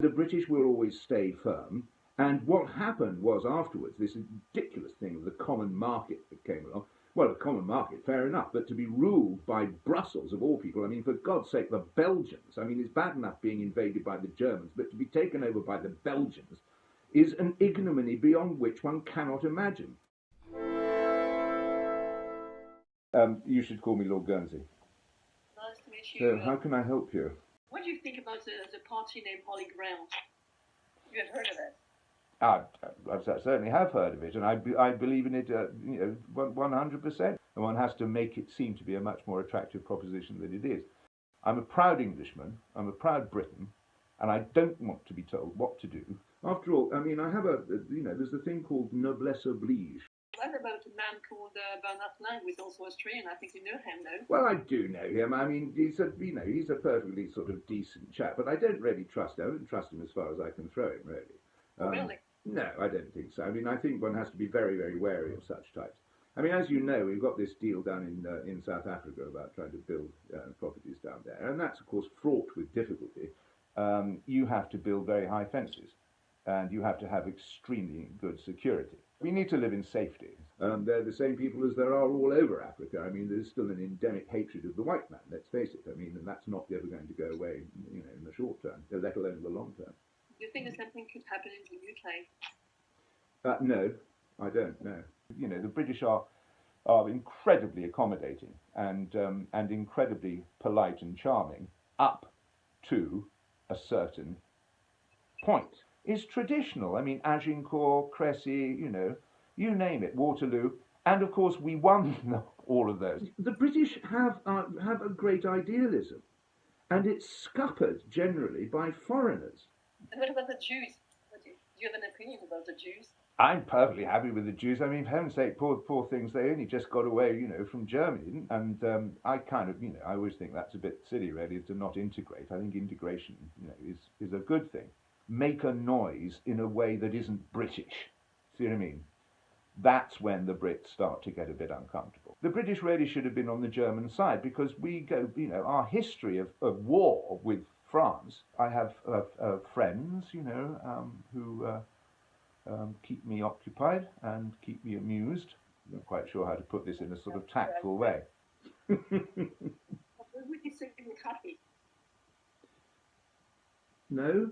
The British will always stay firm. And what happened was afterwards, this ridiculous thing of the common market that came along. Well, the common market, fair enough, but to be ruled by Brussels, of all people, I mean, for God's sake, the Belgians, I mean, it's bad enough being invaded by the Germans, but to be taken over by the Belgians is an ignominy beyond which one cannot imagine. You should call me Lord Guernsey. Nice to meet you. So how can I help you? What do you think about the party named Holy Grail? You have heard of it? I certainly have heard of it, and I believe in it, 100%. And one has to make it seem to be a much more attractive proposition than it is. I'm a proud Englishman, I'm a proud Briton, and I don't want to be told what to do. After all, I mean, I have there's a thing called noblesse oblige. What about a man called Bernard Lang, who is also Austrian? I think you know him, no? Well, I do know him. I mean, he's a perfectly sort of decent chap, but I don't really trust him. I don't trust him as far as I can throw him, really. Really? No, I don't think so. I mean, I think one has to be very, very wary of such types. I mean, as you know, we've got this deal down in South Africa about trying to build properties down there, and that's, of course, fraught with difficulty. You have to build very high fences, and you have to have extremely good security. We need to live in safety. They're the same people as there are all over Africa. I mean, there's still an endemic hatred of the white man, let's face it. I mean, and that's not ever going to go away, in the short term, let alone in the long term. Do you think the same thing could happen in the UK? No, I don't, no. The British are incredibly accommodating and incredibly polite and charming up to a certain point. Is traditional. I mean, Agincourt, Cressy, you name it, Waterloo, and of course we won all of those. The British have a great idealism, and it's scuppered generally by foreigners. And what about the Jews? Do you have an opinion about the Jews? I'm perfectly happy with the Jews. I mean, for heaven's sake, poor things, they only just got away, from Germany. And I kind of, I always think that's a bit silly, really, to not integrate. I think integration, is a good thing. Make a noise in a way that isn't British. See what I mean? That's when the Brits start to get a bit uncomfortable. The British really should have been on the German side because we go, our history of war with France. I have friends, who keep me occupied and keep me amused. I'm not quite sure how to put this in a sort of tactful way. Would you say you were happy? No.